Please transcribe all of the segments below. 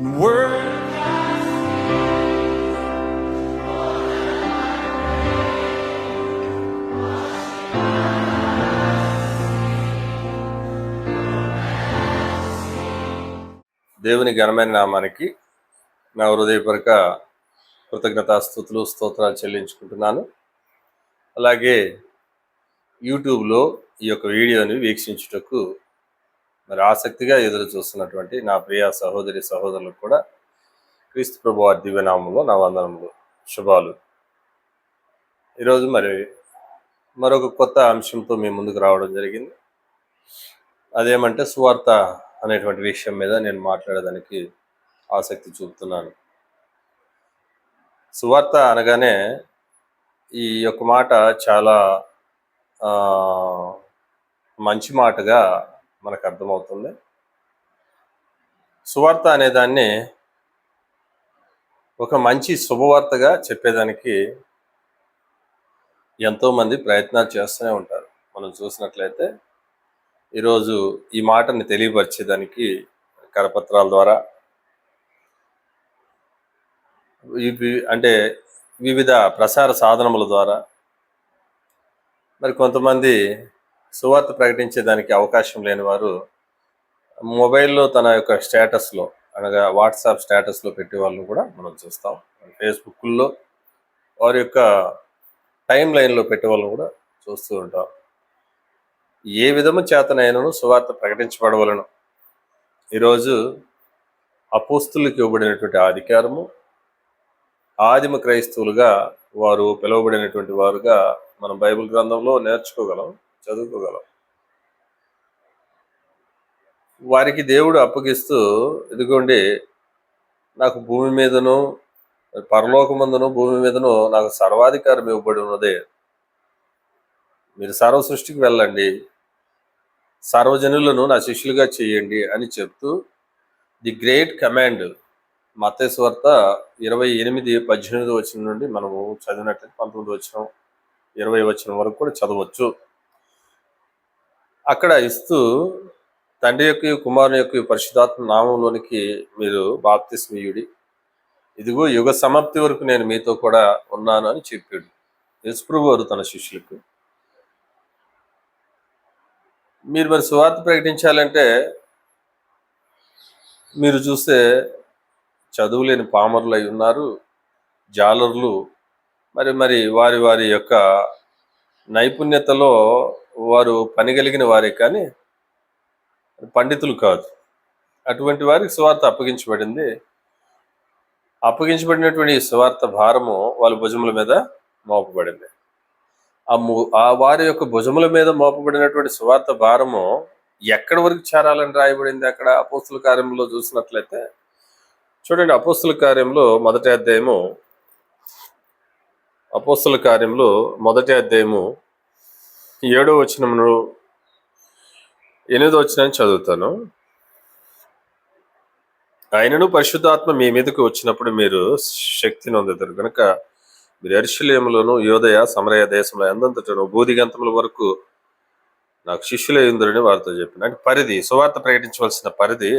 Word. దేవుని ఘనమైన నామానికి నా హృదయపూర్వక కృతజ్ఞతాస్తుతులు స్తోత్రాలు చెల్లించుకుంటున్నాను. అలాగే యూట్యూబ్లో ఈ యొక్క వీడియోని వీక్షించుటకు మరి ఆసక్తిగా ఎదురు చూస్తున్నటువంటి నా ప్రియ సహోదరి సహోదరులకు కూడా క్రీస్తు ప్రభు వారి దివ్యనామంలో నా వందనములు, శుభాలు. ఈరోజు మరొక కొత్త అంశంతో మీ ముందుకు రావడం జరిగింది. అదేమంటే సువార్త అనేటువంటి విషయం మీద నేను మాట్లాడడానికి ఆసక్తి చూపుతున్నాను. సువార్త అనగానే ఈ యొక్క మాట చాలా మంచి మాటగా మనకు అర్థమవుతుంది. సువార్త అనేదాన్ని ఒక మంచి శుభవార్తగా చెప్పేదానికి ఎంతోమంది ప్రయత్నాలు చేస్తూనే ఉంటారు. మనం చూసినట్లయితే ఈరోజు ఈ మాటని తెలియపరిచేదానికి కరపత్రాల ద్వారా అంటే వివిధ ప్రసార సాధనముల ద్వారా మరి కొంతమంది సువార్త ప్రకటించేదానికి అవకాశం లేని వారు మొబైల్లో తన యొక్క స్టేటస్లో అనగా వాట్సాప్ స్టేటస్లో పెట్టే వాళ్ళని కూడా మనం చూస్తాం. ఫేస్బుక్లో వారి యొక్క టైం లైన్లో పెట్టే వాళ్ళని కూడా చూస్తూ ఉంటాం. ఏ విధము చేతనైనను సువార్త ప్రకటించబడవలను. ఈరోజు అపోస్తులకు ఇవ్వబడినటువంటి అధికారము, ఆదిమ క్రైస్తవులుగా వారు పిలువబడినటువంటి వారుగా మనం బైబిల్ గ్రంథంలో నేర్చుకోగలం, చదువుకోగలం. వారికి దేవుడు అప్పగిస్తూ, ఇదిగోండి నాకు భూమి మీదను పరలోకమందును భూమి మీదను నాకు సర్వాధికారం ఇవ్వబడి ఉన్నదే, మీరు సర్వ సృష్టికి వెళ్ళండి, సర్వజనులను నా శిష్యులుగా చేయండి అని చెప్తూ ది గ్రేట్ కమాండ్ మత్తయి సువార్త 28:18 వచనం నుండి మనము చదివినట్లయితే 19 వచనం 20 వచనం వరకు కూడా చదవచ్చు. అక్కడ ఇస్తూ తండ్రి యొక్క కుమారుని యొక్క పరిశుద్ధాత్మ నామంలోనికి మీరు బాప్తిస్మీయుడి, ఇదిగో యుగ సమాప్తి వరకు నేను మీతో కూడా ఉన్నాను అని చెప్పాడు యేసుప్రభువు వారు తన శిష్యులకు. మీరు మరి సువార్త ప్రకటించాలంటే మీరు చూస్తే చదువులేని పామరులు అయి ఉన్నారు, జాలర్లు. మరి వారి వారి యొక్క నైపుణ్యతలో వారు పనిగలిగిన వారే కానీ పండితులు కాదు. అటువంటి వారికి సువార్త అప్పగించబడింది. అప్పగించబడినటువంటి సువార్త భారము వాళ్ళ భుజముల మీద మోపబడింది. ఆ వారి యొక్క భుజముల మీద మోపబడినటువంటి సువార్త భారము ఎక్కడి వరకు చేరాలని రాయబడింది అక్కడ అపోస్తుల కార్యంలో చూసినట్లయితే చూడండి. అపోస్తుల కార్యంలో మొదటి అధ్యాయము 7వ వచనమును 8వ వచనాన్ని చదువుతాను. ఆయనను పరిశుద్ధాత్మ మీ మీదకు వచ్చినప్పుడు మీరు శక్తిని పొందుతారు కనుక మీరు యెరూషలేములోను యూదయ సమరయ దేశంలో ఎందంతటను భూదిగంతముల వరకు నాకు శిష్యులై ఉందరని వారితో చెప్పిన. అంటే పరిధి, సువార్త ప్రకటించవలసిన పరిధి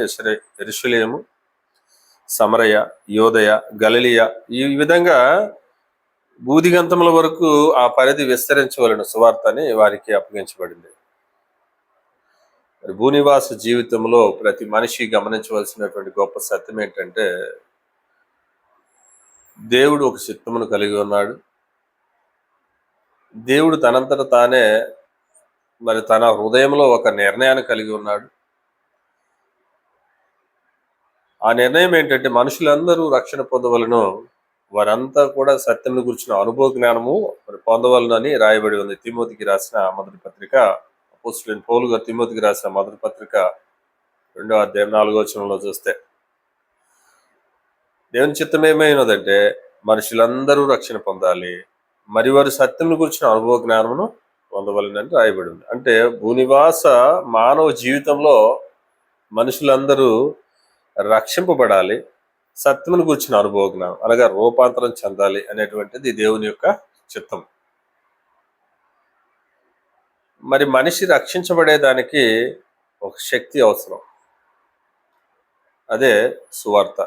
యెరూషలేము, సమరయ, యూదయ, గలిలయ, ఈ విధంగా భూదిగంతముల వరకు ఆ పరిధి విస్తరించవలన సువార్త అని వారికి అప్పగించబడింది. మరి భూనివాస జీవితంలో ప్రతి మనిషి గమనించవలసినటువంటి గొప్ప సత్యం ఏంటంటే దేవుడు ఒక చిత్తమును కలిగి ఉన్నాడు. దేవుడు తనంతట తానే మరి తన హృదయంలో ఒక నిర్ణయాన్ని కలిగి ఉన్నాడు. ఆ నిర్ణయం ఏంటంటే మనుషులందరూ రక్షణ పొందవలను, వారంతా కూడా సత్యం గురించిన అనుభవ జ్ఞానము మరి పొందవలను అని రాయబడి ఉంది. తిమోతికి రాసిన మొదటి పత్రిక, అపోస్తలుడైన పౌలు గారు తిమోతికి రాసిన మొదటి పత్రిక 2వ అధ్యాయం 4వ వచనంలో చూస్తే దేవుని చిత్తం ఏమైనదంటే మనుషులందరూ రక్షణ పొందాలి, మరి వారు సత్యం గురించిన అనుభవ జ్ఞానమును పొందవలనని రాయబడి ఉంది. అంటే భూనివాస మానవ జీవితంలో మనుషులందరూ రక్షింపబడాలి, సత్యమును గురించిన అనుభవ జ్ఞానం అనగా రూపాంతరం చెందాలి అనేటువంటిది దేవుని యొక్క చిత్తం. మరి మనిషి రక్షించబడేదానికి ఒక శక్తి అవసరం. అదే సువార్త.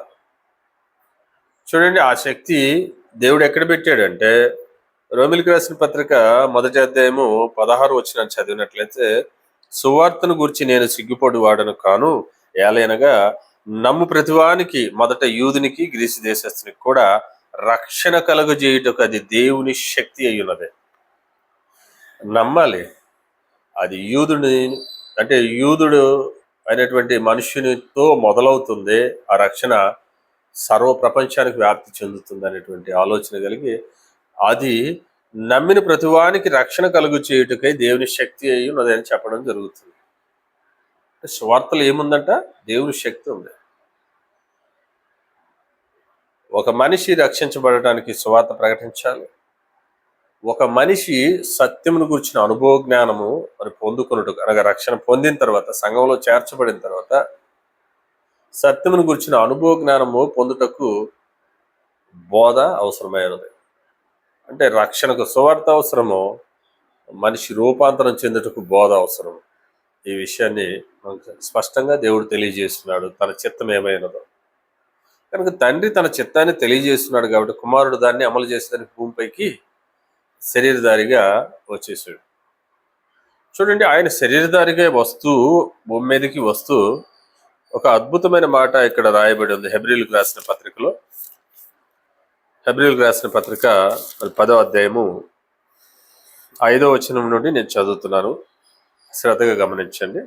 చూడండి, ఆ శక్తి దేవుడు ఎక్కడ పెట్టాడంటే, రోమిలికి రాసిన పత్రిక 1వ అధ్యాయము 16 వచనం చదివినట్లయితే, సువార్తను గురించి నేను సిగ్గుపడి వాడను కాను, ఏలయనగా నమ్ము ప్రతివానికి, మొదట యూదునికి గ్రీసు దేశస్తునికి కూడా రక్షణ కలుగజేయుటకు అది దేవుని శక్తి అయి ఉన్నది. నమ్మాలి. అది యూదుడు అయినటువంటి మనుషునితో మొదలవుతుంది. ఆ రక్షణ సర్వ ప్రపంచానికి వ్యాప్తి చెందుతుంది అనేటువంటి ఆలోచన కలిగి, అది నమ్మిన ప్రతివానికి రక్షణ కలుగు చేయుటకై దేవుని శక్తి అయి ఉన్నది అని చెప్పడం జరుగుతుంది. సువార్తలు ఏముందంట? దేవుని శక్తి ఉంది. ఒక మనిషి రక్షించబడటానికి సువార్త ప్రకటించాలి. ఒక మనిషి సత్యమును గురించిన అనుభవ జ్ఞానము మరి పొందుకున్నట్టు, అనగా రక్షణ పొందిన తర్వాత, సంఘంలో చేర్చబడిన తర్వాత సత్యమును గురించిన అనుభవ జ్ఞానము పొందుటకు బోధ అవసరమైనది. అంటే రక్షణకు సువార్త అవసరము, మనిషి రూపాంతరం చెందుటకు బోధ అవసరం. ఈ విషయాన్ని స్పష్టంగా దేవుడు తెలియజేస్తున్నాడు, తన చిత్తం ఏమైనదో. కనుక తండ్రి తన చిత్తాన్ని తెలియజేస్తున్నాడు కాబట్టి కుమారుడు దాన్ని అమలు చేసేదానికి భూమిపైకి శరీరధారిగా వచ్చేసాడు. చూడండి, ఆయన శరీరధారిగా వస్తూ భూమి మీదకి వస్తూ ఒక అద్భుతమైన మాట ఇక్కడ రాయబడి ఉంది హెబ్రీయులకు రాసిన పత్రికలో. హెబ్రీయులకు రాసిన పత్రిక 10వ అధ్యాయము 5వ వచనం నుండి నేను చదువుతున్నాను, శ్రద్ధగా గమనించండి.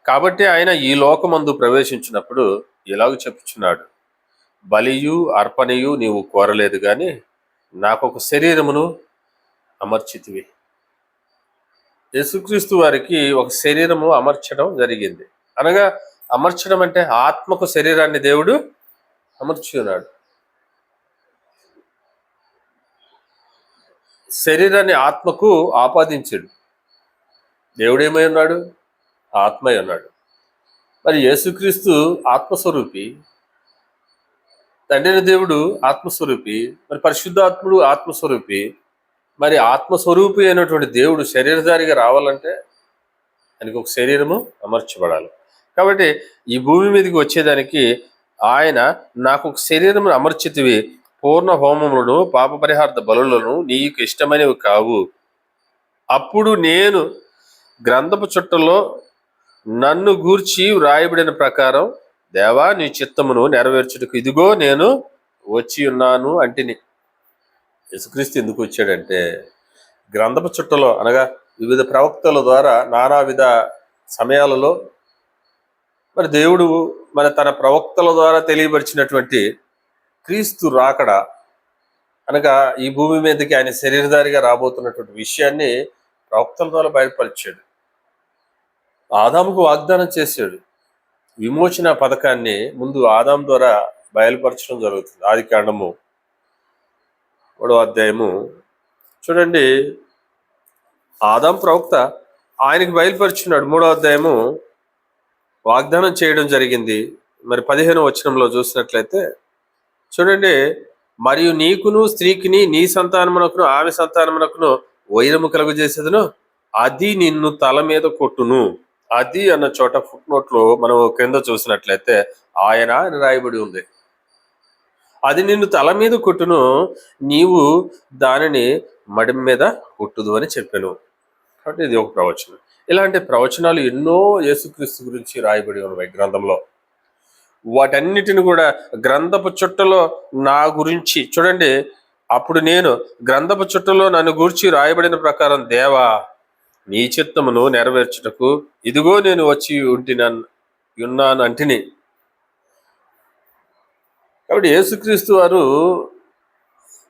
కాబట్టి ఆయన ఈ లోకమందు ప్రవేశించినప్పుడు ఇలాగ చెప్పుచున్నాడు, బలియు అర్పణయు నీవు కోరలేదు గాని నాకొక శరీరమును అమర్చితివి. యేసుక్రీస్తు వారికి ఒక శరీరము అమర్చడం జరిగింది. అనగా అమర్చడం అంటే ఆత్మకు శరీరాన్ని దేవుడు అమర్చి ఉన్నాడు. శరీరాన్ని ఆత్మకు ఆపాదించాడు. దేవుడు ఏమై ఉన్నాడు? ఆత్మై ఉన్నాడు. మరి యేసుక్రీస్తు ఆత్మస్వరూపి, తండ్రిని దేవుడు ఆత్మస్వరూపి, మరి పరిశుద్ధాత్ముడు ఆత్మస్వరూపి. మరి ఆత్మస్వరూపి అయినటువంటి దేవుడు శరీరధారిగా రావాలంటే ఆయనకు ఒక శరీరము అమర్చబడాలి. కాబట్టి ఈ భూమి మీదకి వచ్చేదానికి ఆయన నాకు ఒక శరీరము అమర్చితివి, పూర్ణ హోమములను పాప పరిహార్థ బలులను నీకు ఇష్టమైనవి కావు. అప్పుడు నేను గ్రంథపు చుట్టలో నన్ను గూర్చి వ్రాయబడిన ప్రకారం దేవా నీ చిత్తమును నెరవేర్చుటకు ఇదిగో నేను వచ్చి ఉన్నాను అంటిని. యేసుక్రీస్తు ఎందుకు వచ్చాడంటే, గ్రంథపు చుట్టలో అనగా వివిధ ప్రవక్తల ద్వారా నానావిధ సమయాలలో మరి దేవుడు మన తన ప్రవక్తల ద్వారా తెలియపరిచినటువంటి క్రీస్తు రాకడ, అనగా ఈ భూమి మీదకి ఆయన శరీరధారిగా రాబోతున్నటువంటి విషయాన్ని ప్రవక్తల ద్వారా బయటపరిచాడు. ఆదాముకు వాగ్దానం చేశాడు. విమోచన పథకాన్ని ముందు ఆదాం ద్వారా బయలుపరచడం జరుగుతుంది. ఆదికాండము 3వ అధ్యాయము చూడండి, ఆదాం ప్రవక్త ఆయనకి బయలుపరిచున్నాడు. 3వ అధ్యాయము వాగ్దానం చేయడం జరిగింది. మరి 15వ వచనంలో చూసినట్లయితే చూడండి, మరియు నీకును స్త్రీకిని నీ సంతానమునకును ఆమె సంతానమునకును వైరము కలుగజేసేదను, అది నిన్ను తల మీద కొట్టును. అది అన్న చోట ఫుట్ నోట్లో మనం క్రింద చూసినట్లయితే ఆయన అని రాయబడి ఉంది. అది నిన్ను తల మీద కొట్టును, నీవు దానిని మడి మీద కొట్టుదు అని చెప్పాను. కాబట్టి ఇది ఒక ప్రవచనం. ఇలాంటి ప్రవచనాలు ఎన్నో యేసుక్రీస్తు గురించి రాయబడి ఉన్నాయి గ్రంథంలో. వాటన్నిటిని కూడా గ్రంథపు చుట్టలో నా గురించి చూడండి, అప్పుడు నేను గ్రంథపు చుట్టలో నన్ను గూర్చి రాయబడిన ప్రకారం దేవా నీ చిత్తమును నెరవేర్చుటకు ఇదిగో నేను వచ్చి ఉన్నాను అంటిని. కాబట్టి యేసుక్రీస్తు వారు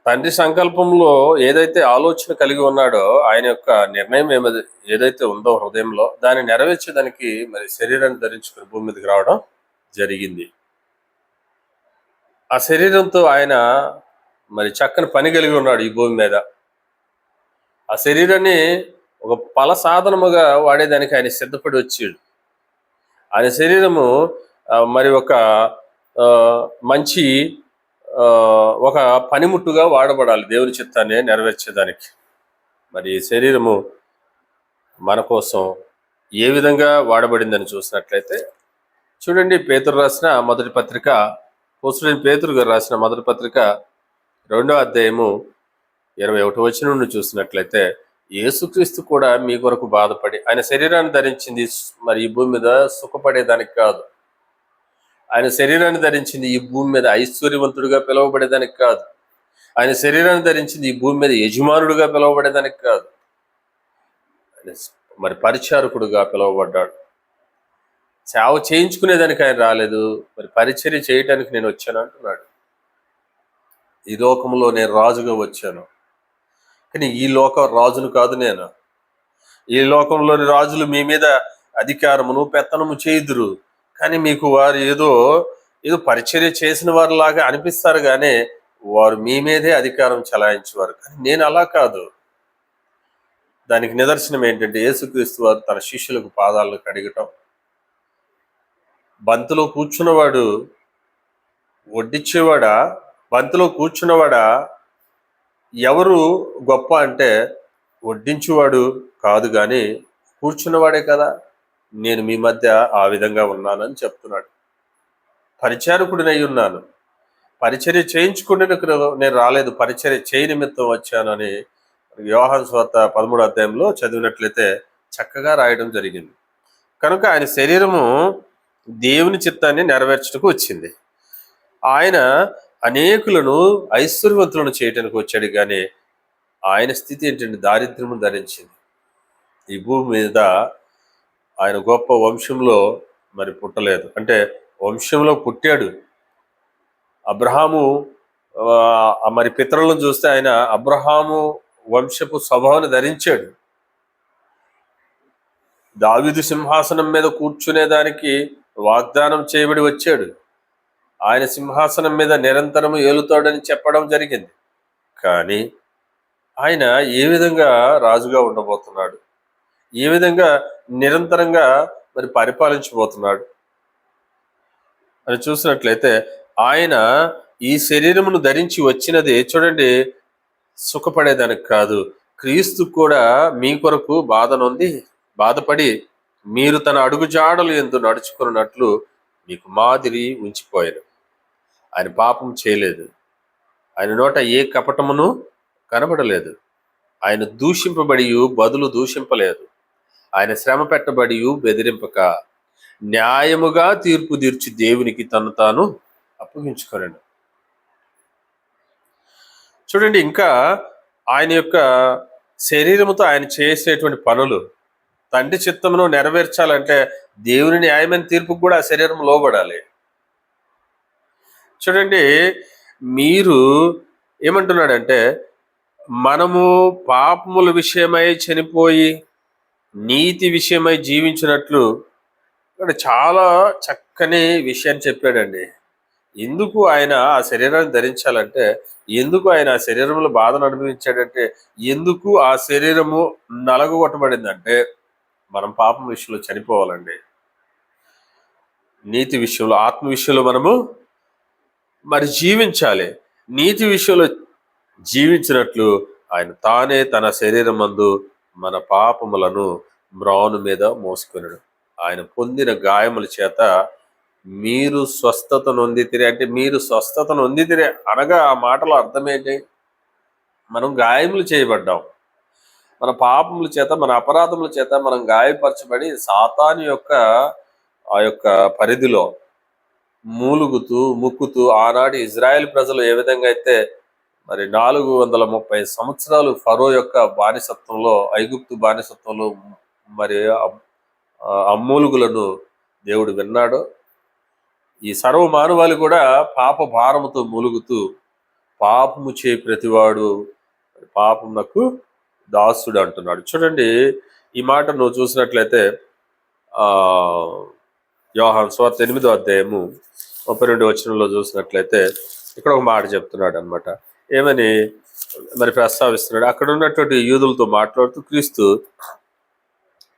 తండ్రి సంకల్పంలో ఏదైతే ఆలోచన కలిగి ఉన్నాడో, ఆయన యొక్క నిర్ణయం ఏదైతే ఉందో హృదయంలో, దాన్ని నెరవేర్చేదానికి మరి శరీరాన్ని ధరించుకుని భూమి మీదకి రావడం జరిగింది. ఆ శరీరంతో ఆయన మరి చక్కని పని కలిగి ఉన్నాడు ఈ భూమి మీద. ఆ శరీరాన్ని ఒక ఫల సాధనముగా వాడేదానికి ఆయన సిద్ధపడి వచ్చాడు. ఆయన శరీరము మరి ఒక మంచి ఒక పనిముట్టుగా వాడబడాలి దేవుని చిత్తాన్ని నెరవేర్చేదానికి. మరి ఈ శరీరము మన కోసం ఏ విధంగా వాడబడిందని చూసినట్లయితే చూడండి, పేతురు రాసిన మొదటి పత్రిక, అపోస్తలుడైన పేతురు గారు రాసిన మొదటి పత్రిక 2వ అధ్యాయము 21వ వచనం నుండి చూసినట్లయితే, యేసుక్రీస్తు కూడా మీ కొరకు బాధపడి ఆయన శరీరాన్ని ధరించింది మరి ఈ భూమి మీద సుఖపడేదానికి కాదు. ఆయన శరీరాన్ని ధరించింది ఈ భూమి మీద ఐశ్వర్యవంతుడిగా పిలువబడేదానికి కాదు. ఆయన శరీరాన్ని ధరించింది ఈ భూమి మీద యజమానుడిగా పిలువబడేదానికి కాదు. ఆయన మరి పరిచారకుడుగా పిలువబడ్డాడు. సేవ చేయించుకునేదానికి ఆయన రాలేదు, మరి పరిచర్య చేయటానికి నేను వచ్చాను అంటున్నాడు. ఈ లోకంలో నేను రాజుగా వచ్చాను, కానీ ఈ లోక రాజును కాదు నేను. ఈ లోకంలోని రాజులు మీ మీద అధికారమును పెత్తనము చేయుదురు, కానీ మీకు వారు ఏదో ఏదో పరిచర్య చేసిన వారిలాగా అనిపిస్తారు, కానీ వారు మీ మీదే అధికారం చలాయించేవారు. కానీ నేను అలా కాదు. దానికి నిదర్శనం ఏంటంటే, యేసుక్రీస్తు వారు తన శిష్యులకు పాదాలను కడిగటం. బంతిలో కూర్చున్నవాడు వడ్డిచ్చేవాడా, బంతిలో కూర్చున్నవాడా ఎవరు గొప్ప అంటే వడ్డించువాడు కాదు, కానీ కూర్చున్నవాడే కదా. నేను మీ మధ్య ఆ విధంగా ఉన్నానని చెప్తున్నాడు. పరిచారకుడినై ఉన్నాను, పరిచర్య చేయించుకునేందుకు నేను రాలేదు, పరిచర్య చేయ నిమిత్తం వచ్చానని యోహాను సువార్త 13వ అధ్యాయంలో చదివినట్లయితే చక్కగా రాయడం జరిగింది. కనుక ఆయన శరీరము దేవుని చిత్తాన్ని నెరవేర్చడానికి వచ్చింది. ఆయన అనేకులను ఐశ్వర్యవంతులను చేయటానికి వచ్చాడు, కానీ ఆయన స్థితి ఏంటంటే దారిద్ర్యము ధరించింది. ఈ భూమి మీద ఆయన గొప్ప వంశంలో మరి పుట్టలేదు, అంటే వంశంలో పుట్టాడు. అబ్రహాము మరి పితరులను చూస్తే ఆయన అబ్రహాము వంశపు స్వభావాన్ని ధరించాడు. దావీదు సింహాసనం మీద కూర్చునేదానికి వాగ్దానం చేయబడి వచ్చాడు. ఆయన సింహాసనం మీద నిరంతరము ఏలుతాడని చెప్పడం జరిగింది. కానీ ఆయన ఏ విధంగా రాజుగా ఉండబోతున్నాడు, ఏ విధంగా నిరంతరంగా మరి పరిపాలించబోతున్నాడు అని చూసినట్లయితే, ఆయన ఈ శరీరమును ధరించి వచ్చినది చూడండి సుఖపడేదానికి కాదు. క్రీస్తు కూడా మీ కొరకు బాధపడి మీరు తన అడుగుజాడలు యందు నడుచుకున్నట్లు మీకు మాదిరి ఉంచిపోయాను. ఆయన పాపం చేయలేదు, ఆయన నోట ఏ కపటమును కనబడలేదు, ఆయన దూషింపబడి బదులు దూషింపలేదు, ఆయన శ్రమ పెట్టబడి బెదిరింపక న్యాయముగా తీర్పు తీర్చి దేవునికి తను తాను అప్పగించుకోలేడు. చూడండి, ఇంకా ఆయన యొక్క శరీరముతో ఆయన చేసేటువంటి పనులు తండ్రి చిత్తమును నెరవేర్చాలంటే దేవుని న్యాయమైన తీర్పుకు కూడా ఆ శరీరం లోబడాలి. చూడండి, మీరు ఏమంటున్నాడంటే, మనము పాపముల విషయమై చనిపోయి నీతి విషయమై జీవించినట్లు ఇక్కడ చాలా చక్కని విషయాన్ని చెప్పాడండి. ఎందుకు ఆయన ఆ శరీరాన్ని ధరించాలంటే, ఎందుకు ఆయన ఆ శరీరంలో బాధను అనుభవించాడంటే, ఎందుకు ఆ శరీరము నలగొట్టబడిందంటే, మనం పాపం విషయంలో చనిపోవాలండి. నీతి విషయంలో, ఆత్మ విషయంలో మనము మరి జీవించాలి. నీతి విషయంలో జీవించినట్లు ఆయన తానే తన శరీరం మందు మన పాపములను మ్రాను మీద మోసుకున్నాడు. ఆయన పొందిన గాయముల చేత మీరు స్వస్థత నొందితిరి. అంటే మీరు స్వస్థత నొందితిరి అనగా ఆ మాటలో అర్థమేంటి? మనం గాయములు చేయబడ్డాం. మన పాపముల చేత, మన అపరాధముల చేత మనం గాయపరచబడి సాతాను యొక్క ఆ యొక్క పరిధిలో ముక్కుతూ ఆనాటి ఇజ్రాయెల్ ప్రజలు ఏ విధంగా అయితే మరి 430 సంవత్సరాలు ఫరో యొక్క బానిసత్వంలో, ఐగుప్తు బానిసత్వంలో మరి అమ్మూలుగులను దేవుడు విన్నాడో, ఈ సర్వ మానవాళి కూడా పాప భారముతో మూలుగుతూ పాపము చే ప్రతివాడు పాపమునకు దాసుడు అంటున్నాడు. చూడండి, ఈ మాట నువ్వు చూసినట్లయితే యోహాను సువార్త 8వ అధ్యాయము 32వ వచనంలో చూసినట్లయితే ఇక్కడ ఒక మాట చెప్తున్నాడు అనమాట. ఏమని మరి ప్రస్తావిస్తున్నాడు? అక్కడ ఉన్నటువంటి యూదులతో మాట్లాడుతూ క్రీస్తు,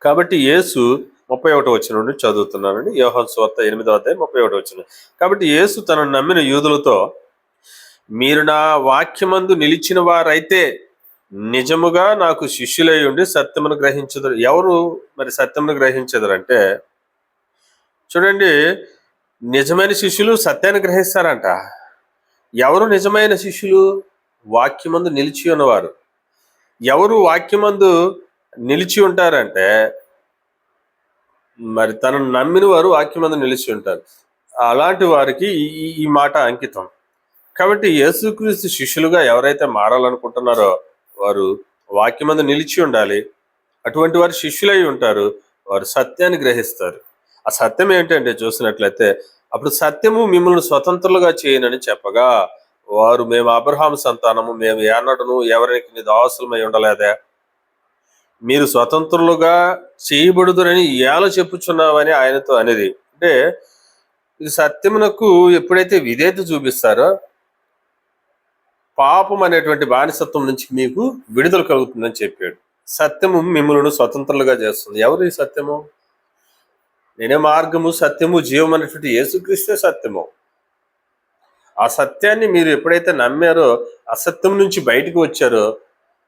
కాబట్టి యేసు 31వ వచనం నుండి చదువుతున్నానండి. యోహాను సువార్త 8వ అధ్యాయం 31వ వచనం. కాబట్టి యేసు తనను నమ్మిన యూదులతో, మీరు నా వాక్యమందు నిలిచిన వారైతే నిజముగా నాకు శిష్యులై ఉండి సత్యమును గ్రహించదురు. ఎవరు మరి సత్యమును గ్రహించదురు అంటే, చూడండి, నిజమైన శిష్యులు సత్యాన్ని గ్రహిస్తారంట. ఎవరు నిజమైన శిష్యులు? వాక్యమందు నిలిచి ఉన్నవారు. ఎవరు వాక్యమందు నిలిచి ఉంటారంటే, మరి తనను నమ్మిన వారు వాక్యమందు నిలిచి ఉంటారు. అలాంటి వారికి ఈ ఈ ఈ మాట అంకితం. కాబట్టి యేసుక్రీస్తు శిష్యులుగా ఎవరైతే మారాలనుకుంటున్నారో వారు వాక్యమందు నిలిచి ఉండాలి. అటువంటి వారు శిష్యులై ఉంటారు. వారు సత్యాన్ని గ్రహిస్తారు. ఆ సత్యం ఏంటంటే చూసినట్లయితే, అప్పుడు సత్యము మిమ్మల్ని స్వతంత్రులుగా చేయనని చెప్పగా, వారు మేము అబ్రహాము సంతానము, మేము ఏనడను ఎవరికి దాసులమై ఉండలేదా, మీరు స్వతంత్రులుగా చేయబడుదురని ఏల చెప్పుచున్నావని ఆయనతో అనేది. అంటే ఇది సత్యమునకు ఎప్పుడైతే విధేయత చూపిస్తారో, పాపం అనేటువంటి బానిసత్వం నుంచి మీకు విడుదల కలుగుతుందని చెప్పాడు. సత్యము మిమ్మల్ని స్వతంత్రులుగా చేస్తుంది. ఎవరు ఈ సత్యము? నేనే మార్గము, సత్యము, జీవం అనేటువంటి యేసుక్రీస్తే సత్యము. ఆ సత్యాన్ని మీరు ఎప్పుడైతే నమ్మారో, అసత్యం నుంచి బయటకు వచ్చారో,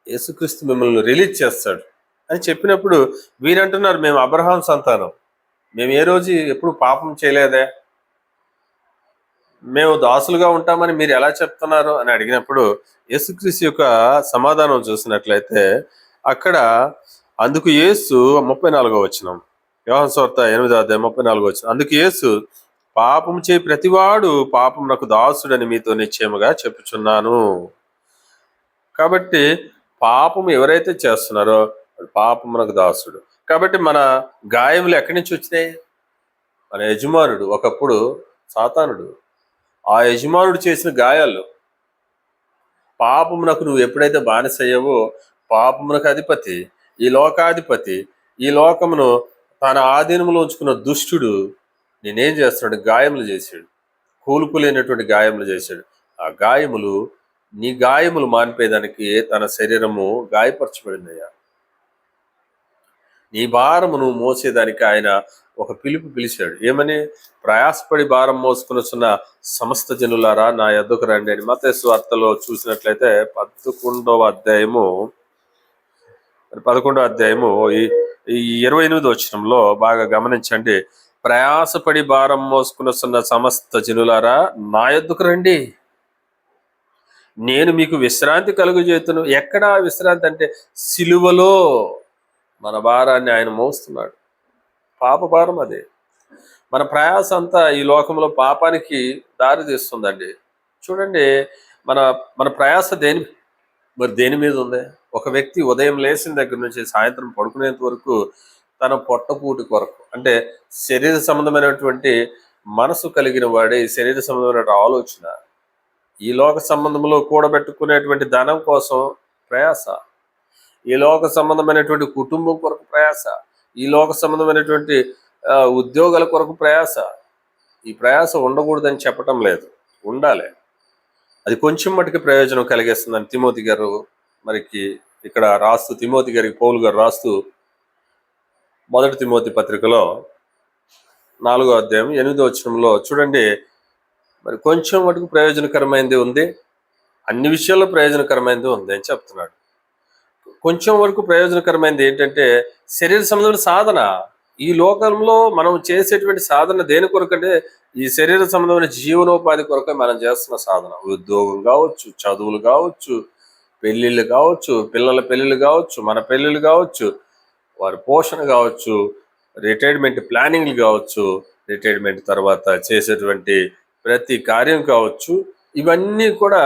యేసుక్రీస్తు మిమ్మల్ని రిలీజ్ చేస్తాడు అని చెప్పినప్పుడు వీరంటున్నారు, మేము అబ్రహాం సంతానం, మేము ఏ రోజు ఎప్పుడు పాపం చేయలేదే, మేము దాసులుగా ఉంటామని మీరు ఎలా చెప్తున్నారు అని అడిగినప్పుడు యేసుక్రీస్తు యొక్క సమాధానం చూసినట్లయితే అక్కడ అందుకు యేసు 34వ వచనం, యోహాను సువార్త 8వ అధ్యాయం 34వ వచనం, అందుకు యేసు, పాపం చేయి ప్రతివాడు పాపం నాకు దాసుడని మీతో నిశ్చయముగా చెప్పుచున్నాను. కాబట్టి పాపం ఎవరైతే చేస్తున్నారో పాపం నాకు దాసుడు. కాబట్టి మన గాయములు ఎక్కడి నుంచి వచ్చినాయి? మన యజమానుడు, ఒకప్పుడు సాతానుడు, ఆ యజమానుడు చేసిన గాయాలు. పాపమునకు నువ్వు ఎప్పుడైతే బానిసయ్యావో, పాపమునకు అధిపతి, ఈ లోకాధిపతి, ఈ లోకమును తన ఆధీనంలో ఉంచుకున్న దుష్టుడు నేనేం చేస్తున్నాడు? గాయములు చేశాడు, కూలుకులేనటువంటి గాయములు చేశాడు. ఆ గాయములు, నీ గాయములు మానిపోయేదానికి తన శరీరము గాయపరచబడిందయ్యా. నీ భారమును మోసేదానికి ఆయన ఒక పిలిచాడు. ఏమని? ప్రయాసపడి భారం మోసుకున్న సమస్త జనులారా నా యొద్దకు రండి అని. మత్తయి సువార్తలో చూసినట్లయితే 11వ అధ్యాయము ఈ 28వ వచనంలో బాగా గమనించండి. ప్రయాసపడి భారం మోసుకున్న సమస్త జనులారా నా యొద్దకు రండి, నేను మీకు విశ్రాంతి కలుగజేతును. ఎక్కడ విశ్రాంతి అంటే సిలువలో మన భారాన్ని ఆయన మోస్తున్నాడు. పాప భారం అదే. మన ప్రయాస అంతా ఈ లోకంలో పాపానికి దారి తీస్తుందండి. చూడండి, మన మన ప్రయాస దేని మీద ఉంది? ఒక వ్యక్తి ఉదయం లేచిన దగ్గర నుంచి సాయంత్రం పడుకునేంత వరకు తన పొట్టకూటి కొరకు, అంటే శరీర సంబంధమైనటువంటి మనసు కలిగిన వాడే శరీర సంబంధమైన ఆలోచన, ఈ లోక సంబంధంలో కూడబెట్టుకునేటువంటి ధనం కోసం ప్రయాస, ఈ లోక సంబంధమైనటువంటి కుటుంబం కొరకు ప్రయాస, ఈ లోక సంబంధమైనటువంటి ఉద్యోగాల కొరకు ప్రయాస. ఈ ప్రయాస ఉండకూడదని చెప్పటం లేదు, ఉండాలి. అది కొంచెం మటుకు ప్రయోజనం కలిగేస్తుందని తిమోతి గారు మరికి ఇక్కడ రాస్తూ, తిమోతి గారికి పౌలు గారు రాస్తూ 1 తిమోతి పత్రికలో 4వ అధ్యాయం 8వ వచనంలో చూడండి, మరి కొంచెం మటుకు ప్రయోజనకరమైనది ఉంది, అన్ని విషయాల్లో ప్రయోజనకరమైనది ఉంది అని చెప్తున్నాడు. కొంచెం వరకు ప్రయోజనకరమైనది ఏంటంటే శరీర సంబంధమైన సాధన. ఈ లోకంలో మనం చేసేటువంటి సాధన దేని కొరకు అంటే ఈ శరీర సంబంధమైన జీవనోపాధి కొరకే మనం చేస్తున్న సాధన. ఉద్యోగం కావచ్చు, చదువులు కావచ్చు, పెళ్ళిళ్ళు కావచ్చు, పిల్లల పెళ్ళిళ్ళు కావచ్చు, మన పెళ్ళిళ్ళు కావచ్చు, వారి పోషణ కావచ్చు, రిటైర్మెంట్ ప్లానింగ్లు కావచ్చు, రిటైర్మెంట్ తర్వాత చేసేటువంటి ప్రతి కార్యం కావచ్చు, ఇవన్నీ కూడా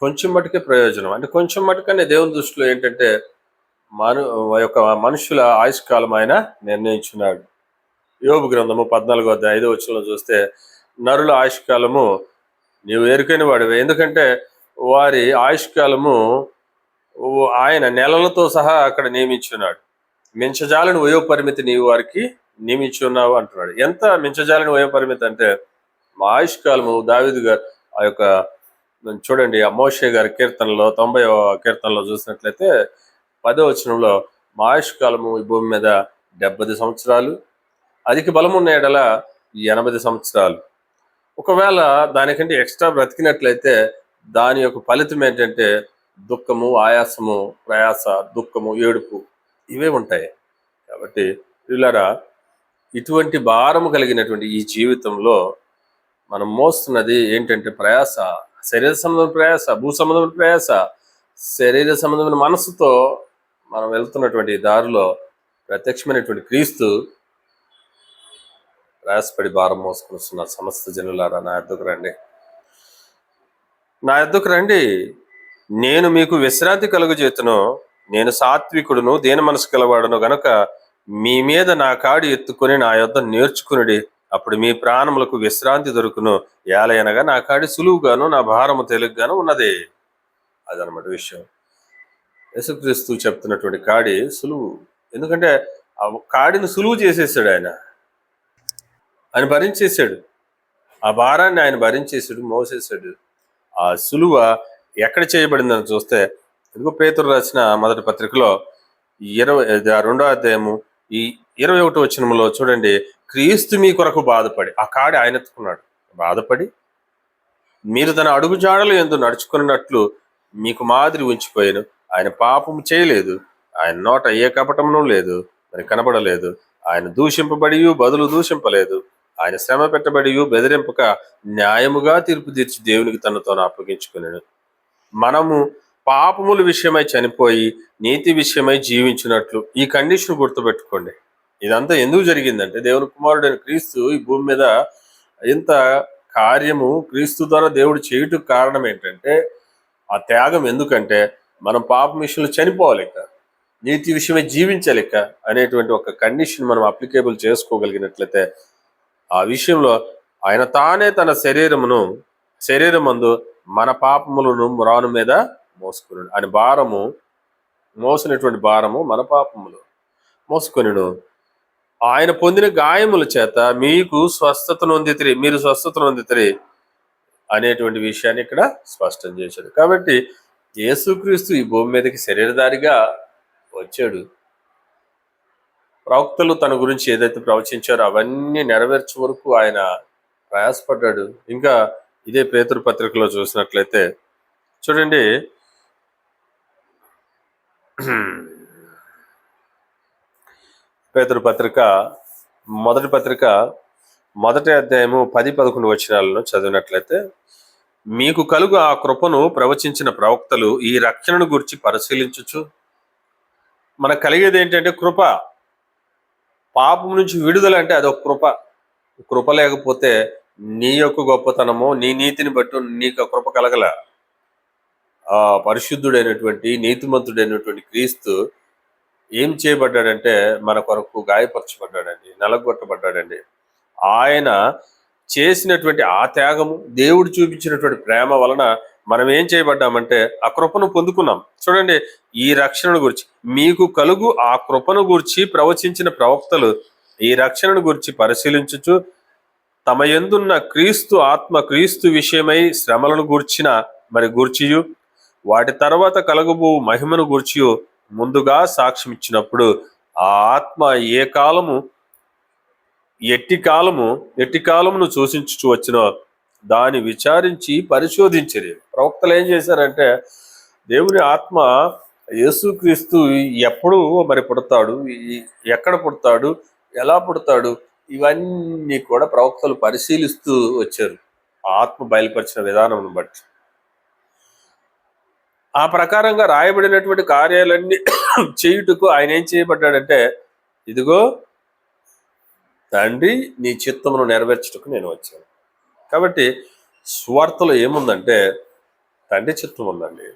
కొంచెం మటుకే ప్రయోజనం. అంటే కొంచెం మటుకనే దేవుని దృష్టిలో ఏంటంటే మనుషుల ఆయుష్కాలం ఆయన నిర్ణయించున్నాడు. యోబు గ్రంథము 14వ అధ్యాయం 5వ వచనంలో చూస్తే, నరుల ఆయుష్కాలము నీవు ఎరుకైన వాడివే, ఎందుకంటే వారి ఆయుష్కాలము ఆయన నెలలతో సహా అక్కడ నియమించున్నాడు. మించజాలని వయోపరిమితి నీవు వారికి నియమించి ఉన్నావు అంటున్నాడు. ఎంత మించజాలని వయోపరిమితి అంటే, మా ఆయుష్కాలము దావీదు గారు ఆ యొక్క చూడండి, ఆ మోషే గారి కీర్తనలో 90వ కీర్తనలో చూసినట్లయితే 10వ వచనంలో, మా ఆయుష్కాలము ఈ భూమి మీద 70 సంవత్సరాలు, అధిక బలము ఉన్న ఎడల 80 సంవత్సరాలు. ఒకవేళ దానికంటే ఎక్స్ట్రా బ్రతికినట్లయితే దాని యొక్క ఫలితం ఏంటంటే దుఃఖము, ఆయాసము, ప్రయాస, దుఃఖము, ఏడుపు, ఇవే ఉంటాయి. కాబట్టి వీళ్ళరా ఇటువంటి భారము కలిగినటువంటి ఈ జీవితంలో మనం మోస్తున్నది ఏంటంటే ప్రయాస, శరీర సంబంధమైన ప్రయాస, భూ సంబంధమైన ప్రయాస, శరీర సంబంధమైన మనసుతో మనం వెళ్తున్నటువంటి దారిలో ప్రత్యక్షమైనటువంటి క్రీస్తు ప్రయాసపడి భారం మోసుకుని వస్తున్న సమస్త జనులారా నా యొద్దకు రండి, నేను మీకు విశ్రాంతి కలుగజేతును. నేను సాత్వికుడును, దీన మనసు కలవాడును గనుక మీ మీద నా కాడి ఎత్తుకొని నా యొద్ద నేర్చుకునుడి, అప్పుడు మీ ప్రాణములకు విశ్రాంతి దొరుకును. ఏలయనగా నా కాడి సులువుగాను నా భారము తేలిగ్గాను ఉన్నది. అదనమాట విషయం. యేసుక్రీస్తు చెప్తున్నటువంటి కాడి సులువు. ఎందుకంటే ఆ కాడిని సులువు చేసేసాడు ఆయన భరించేశాడు. ఆ భారాన్ని ఆయన భరించేశాడు, మోసేశాడు. ఆ సులువ ఎక్కడ చేయబడిందని చూస్తే, ఇదిగో పేతురు రాసిన మొదటి పత్రికలో 22వ అధ్యాయము ఈ 21వ వచనంలో చూడండి, క్రీస్తు మీ కొరకు బాధపడి, ఆ కాడి ఆయన ఎత్తుకున్నాడు, బాధపడి మీరు తన అడుగు జాడలు యందు నడుచుకున్నట్లు మీకు మాదిరి ఉంచిపోయాను. ఆయన పాపము చేయలేదు, ఆయన నోట ఏ కపటమును లేదు, మరి కనబడలేదు. ఆయన దూషింపబడి బదులు దూషింపలేదు, ఆయన శ్రమ పెట్టబడి బెదిరింపక న్యాయముగా తీర్పు తీర్చి దేవునికి తనతో అప్పగించుకున్నాడు. మనము పాపముల విషయమై చనిపోయి నీతి విషయమై జీవించినట్లు ఈ కండిషన్ గుర్తుపెట్టుకోండి. ఇదంతా ఎందుకు జరిగిందంటే, దేవుని కుమారుడైన క్రీస్తు ఈ భూమి మీద ఇంత కార్యము క్రీస్తు ద్వారా దేవుడు చేయుటకు కారణం ఏంటంటే, ఆ త్యాగం. ఎందుకంటే మనం పాపం విషయంలో చనిపోలేక, నీతి విషయమై జీవించలేక అనేటువంటి ఒక కండిషన్ మనం అప్లికేబుల్ చేసుకోగలిగినట్లయితే, ఆ విషయంలో ఆయన తానే తన శరీరమందు మన పాపములను రాను మీద మోసుకున్నాడు. ఆయన భారము, మోసినటువంటి భారము మన పాపములు మోసుకొనిను. ఆయన పొందిన గాయముల చేత మీకు స్వస్థత నొందితిరి, మీరు స్వస్థత నొందితిరి అనేటువంటి విషయాన్ని ఇక్కడ స్పష్టం చేశాడు. కాబట్టి యేసుక్రీస్తు ఈ భూమి మీదకి శరీరధారిగా వచ్చాడు. ప్రవక్తలు తన గురించి ఏదైతే ప్రవచించారో అవన్నీ నెరవేర్చే వరకు ఆయన ప్రయాసపడ్డాడు. ఇంకా ఇదే పేతురు పత్రికలో చూసినట్లయితే చూడండి, పేతురు పత్రిక మొదటి అధ్యాయము 10-11 వచనాలను చదివినట్లయితే, మీకు కలుగు ఆ కృపను ప్రవచించిన ప్రవక్తలు ఈ రక్షణను గురించి పరిశీలించుచు, మనకు కలిగేది ఏంటంటే కృప. పాపం నుంచి విడుదల అంటే అదొక కృప లేకపోతే నీ యొక్క గొప్పతనము, నీ నీతిని బట్టి నీకు కృప కలగల. ఆ పరిశుద్ధుడైనటువంటి నీతిమంతుడైనటువంటి క్రీస్తు ఏం చేయబడ్డాడంటే మన కొరకు గాయపరచబడ్డాడండి, నలగొట్టబడ్డాడండి. ఆయన చేసినటువంటి ఆ త్యాగము, దేవుడు చూపించినటువంటి ప్రేమ వలన మనం ఏం చేయబడ్డామంటే ఆ కృపను పొందుకున్నాం. చూడండి, ఈ రక్షణను గురించి మీకు కలుగు ఆ కృపను గురించి ప్రవచించిన ప్రవక్తలు ఈ రక్షణను గురించి పరిశీలించుచు, తమ యందున్న క్రీస్తు విషయమై శ్రమలను గూర్చియు వాటి తర్వాత కలగబో మహిమను గూర్చియు ముందుగా సాక్ష్యం ఇచ్చినప్పుడు, ఆ ఆత్మ ఎట్టి కాలమును సూచించుచు వచ్చినో దాన్ని విచారించి పరిశోధించిరి. ప్రవక్తలు ఏం చేశారంటే, దేవుని ఆత్మ యేసుక్రీస్తు ఎప్పుడు మరి పుడతాడు, ఎక్కడ పుడతాడు, ఎలా పుడతాడు, ఇవన్నీ కూడా ప్రవక్తలు పరిశీలిస్తూ వచ్చారు ఆత్మ బయలుపరిచిన విధానం బట్టి. ఆ ప్రకారంగా రాయబడినటువంటి కార్యాలన్నీ చేయుటకు ఆయన ఏం చేయబడ్డాడంటే, ఇదిగో తండ్రి నీ చిత్తమును నెరవేర్చుటకు నేను వచ్చాను. కాబట్టి సువార్తలో ఏముందంటే తండ్రి చిత్తం ఉందండి.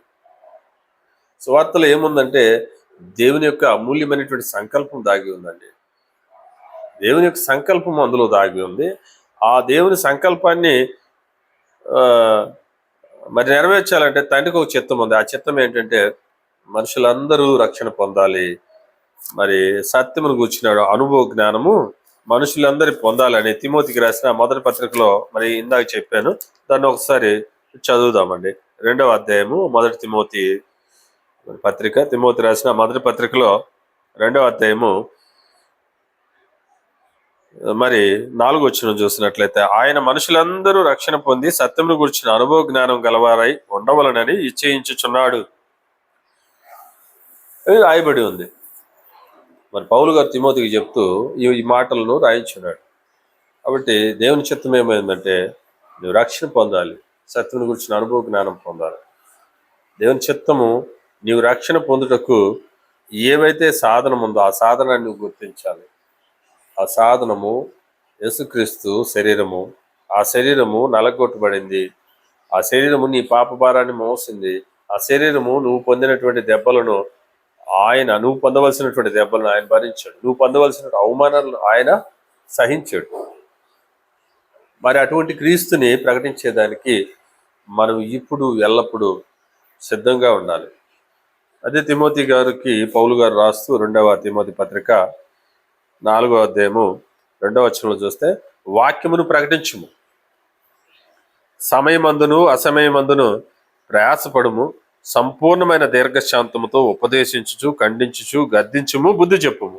సువార్తలో ఏముందంటే దేవుని యొక్క అమూల్యమైనటువంటి సంకల్పం దాగి ఉందండి. దేవుని యొక్క సంకల్పం అందులో దాగి ఉంది. ఆ దేవుని సంకల్పాన్ని మరి నెరవేర్చాలంటే తండ్రికి ఒక చిత్తం ఉంది. ఆ చిత్తం ఏంటంటే మనుషులందరూ రక్షణ పొందాలి, మరి సత్యమును కూర్చున్నాడు అనుభవ జ్ఞానము మనుషులందరూ పొందాలని తిమోతికి రాసిన మొదటి పత్రికలో మరి ఇందాక చెప్పాను. దాన్ని ఒకసారి చదువుదామండి. 2వ అధ్యాయము మొదటి తిమోతి రాసిన మొదటి పత్రికలో 2వ అధ్యాయము మరి 4వ వచనం చూసినట్లయితే, ఆయన మనుషులందరూ రక్షణ పొంది సత్యమును గురించిన అనుభవ జ్ఞానం గలవారై ఉండవలనని ఇచ్చేయించుచున్నాడు. రాయబడి ఉంది. మరి పౌలు గారు తిమోతికి చెప్తూ ఈ మాటలను రాయించున్నాడు. కాబట్టి దేవుని చిత్తం ఏమైందంటే నువ్వు రక్షణ పొందాలి, సత్యం గురించిన అనుభవ జ్ఞానం పొందాలి. దేవుని చిత్తము నీవు రక్షణ పొందుటకు ఏవైతే సాధనం ఉందో ఆ సాధనాన్ని నువ్వు గుర్తించాలి. ఆ సాధనము యేసుక్రీస్తు శరీరము. ఆ శరీరము నలగొట్టబడింది. ఆ శరీరము నీ పాప భారాన్ని మోసింది. ఆ శరీరము నువ్వు పొందినటువంటి దెబ్బలను నువ్వు పొందవలసినటువంటి దెబ్బలను ఆయన భరించాడు. నువ్వు పొందవలసిన అవమానాలను ఆయన సహించాడు. మరి అటువంటి క్రీస్తుని ప్రకటించేదానికి మనం ఇప్పుడు ఎల్లప్పుడూ సిద్ధంగా ఉండాలి. అదే తిమోతి గారికి పౌలు గారు రాస్తూ 2వ తిమోతి పత్రిక 4వ అధ్యాయము 2వ వచనంలో చూస్తే, వాక్యమును ప్రకటించుము, సమయమందును అసమయమందును ప్రయాసపడుము, సంపూర్ణమైన దీర్ఘశాంతముతో ఉపదేశించుచు ఖండించుచు గద్దించుము, బుద్ధి చెప్పుము.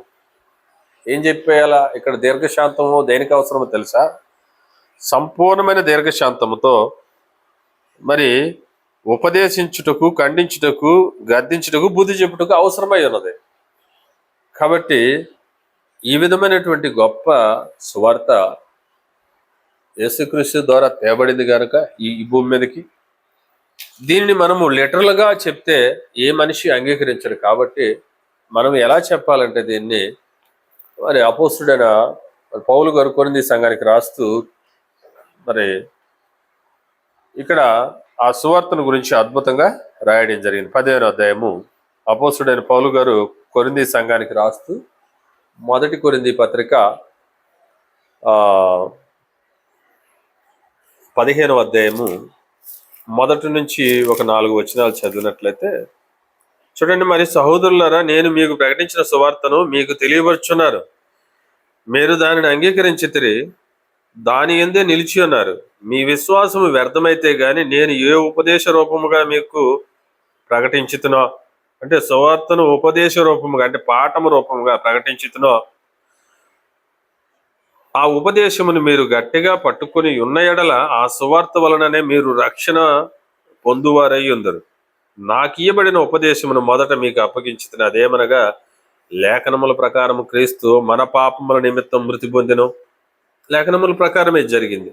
ఏం చెప్పేయాలా ఇక్కడ? దీర్ఘశాంతము దేనికి అవసరమో తెలుసా? సంపూర్ణమైన దీర్ఘశాంతముతో మరి ఉపదేశించుటకు, ఖండించుటకు, గద్దించుటకు, బుద్ధి చెప్పుటకు అవసరమై ఉన్నది. కాబట్టి ఈ విధమైనటువంటి గొప్ప సువార్త యేసుక్రీస్తు ద్వారా తేబడింది కనుక ఈ భూమి మీదకి, దీన్ని మనము లిటరల్గా చెప్తే ఏ మనిషి అంగీకరించడు. కాబట్టి మనం ఎలా చెప్పాలంటే దీన్ని మరి అపోస్తుడైన పౌలు గారు కొరింథీ సంఘానికి రాస్తూ మరి ఇక్కడ ఆ సువార్తను గురించి అద్భుతంగా రాయడం జరిగింది. 15వ అధ్యాయము అపోస్తుడైన పౌలు గారు కొరింథీ సంఘానికి రాస్తూ 1 కొరింథీ పత్రిక 15వ అధ్యాయము 1 నుంచి ఒక 4 వచనాలు చదివినట్లయితే చూడండి. మరి సహోదరులారా, నేను మీకు ప్రకటించిన సువార్తను మీకు తెలియపరుచున్నారు. మీరు దానిని అంగీకరించితిరి, దాని యందే నిలిచి ఉన్నారు. మీ విశ్వాసము వ్యర్థమైతే గాని నేను ఏ ఉపదేశ రూపముగా మీకు ప్రకటించుతునో, అంటే సువార్తను ఉపదేశ రూపముగా, అంటే పాఠము రూపముగా ప్రకటించుతునో, ఆ ఉపదేశమును మీరు గట్టిగా పట్టుకొని ఉన్న ఎడల ఆ సువార్త వలననే మీరు రక్షణ పొందువారై ఉందరు. నాకు ఇయ్యబడిన ఉపదేశమును మొదట మీకు అప్పగించుతున్న, అదేమనగా లేఖనముల ప్రకారము క్రీస్తు మన పాపముల నిమిత్తం మృతి పొందెను. లేఖనముల ప్రకారమే జరిగింది.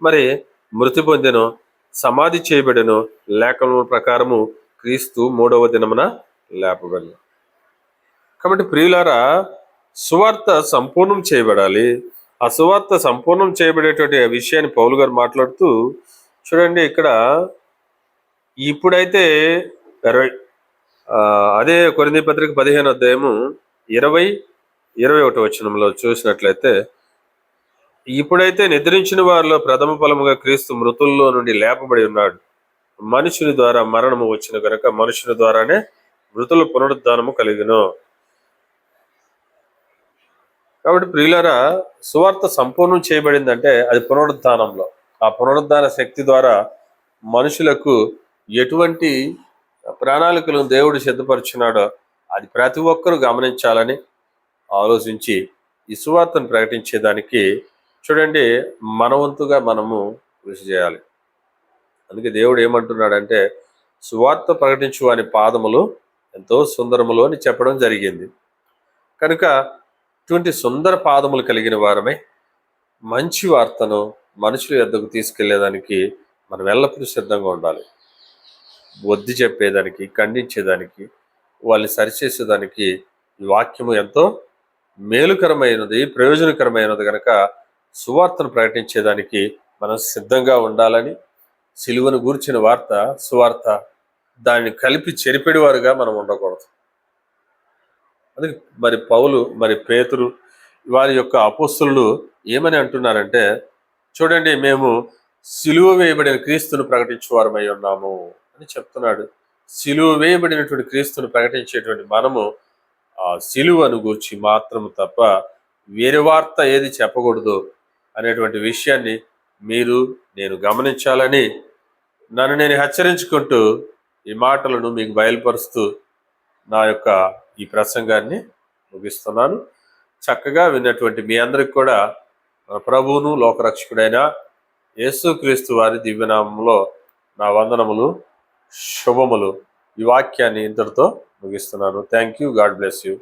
మరి మృతి పొందెను, సమాధి చేయబడెను, లేఖనముల ప్రకారము క్రీస్తు 3వ దినమున లేపబడెను. కాబట్టి ప్రియులారా, సువార్త సంపూర్ణం చేయబడాలి. ఆ సువార్త సంపూర్ణం చేయబడేటువంటి విషయాన్ని పౌలు గారు మాట్లాడుతూ చూడండి. ఇక్కడ ఇప్పుడైతే అదే కొరింథీ పత్రిక 15వ అధ్యాయము 20-21 వచనంలో చూసినట్లయితే, ఇప్పుడైతే నిద్రించిన వారిలో ప్రథమ ఫలముగా క్రీస్తు మృతుల్లో నుండి లేపబడి ఉన్నాడు. మనుషుని ద్వారా మరణము వచ్చిన కనుక మనుషుని ద్వారానే మృతుల పునరుద్ధానము కలిగిను. కాబట్టి ప్రియులారా, సువార్త సంపూర్ణం చేయబడిందంటే అది పునరుద్ధానంలో. ఆ పునరుద్ధాన శక్తి ద్వారా మనుషులకు ఎటువంటి ప్రణాళికలను దేవుడు సిద్ధపరుచున్నాడో అది ప్రతి ఒక్కరూ గమనించాలని ఆలోచించి ఈ సువార్తను ప్రకటించేదానికి చూడండి మన వంతుగా మనము కృషి చేయాలి. అందుకే దేవుడు ఏమంటున్నాడంటే, సువార్త ప్రకటించు వాని పాదములు ఎంతో సుందరములు అని చెప్పడం జరిగింది. కనుక ఇటువంటి సుందర పాదములు కలిగిన వారమే మంచి వార్తను మనుషుల యొద్దకు తీసుకెళ్లేదానికి మనం ఎల్లప్పుడూ సిద్ధంగా ఉండాలి. బుద్ధి చెప్పేదానికి, ఖండించేదానికి, వాళ్ళని సరిచేసేదానికి ఈ వాక్యము ఎంతో మేలుకరమైనది, ప్రయోజనకరమైనది కనుక సువార్తను ప్రకటించేదానికి మనం సిద్ధంగా ఉండాలని, సిలువను గూర్చిన వార్త సువార్త దాన్ని కలిపి చెరిపెడివారుగా మనం ఉండకూడదు. అది మరి పౌలు, మరి పేతురు, వారి యొక్క అపోస్తలులు ఏమని అంటున్నారంటే, చూడండి మేము సిలువ వేయబడిన క్రీస్తును ప్రకటించేవారమై ఉన్నాము అని చెప్తున్నాడు. సిలువ వేయబడినటువంటి క్రీస్తును ప్రకటించేటువంటి మనము ఆ సిలువను గూర్చి మాత్రము తప్ప వేరే వార్త ఏది చెప్పకూడదు అనేటువంటి విషయాన్ని మీరు నేను గమనించాలని నన్ను నేను హెచ్చరించుకుంటూ ఈ మాటలను మీకు బయలుపరుస్తూ నా యొక్క ఈ ప్రసంగాన్ని ముగిస్తున్నాను. చక్కగా విన్నటువంటి మీ అందరికి కూడా మన ప్రభువును లోకరక్షకుడైన యేసుక్రీస్తు వారి దివ్యనామంలో నా వందనములు, శుభములు. ఈ వాక్యాన్ని ఇంతటితో ముగిస్తున్నాను. Thank you. God bless you.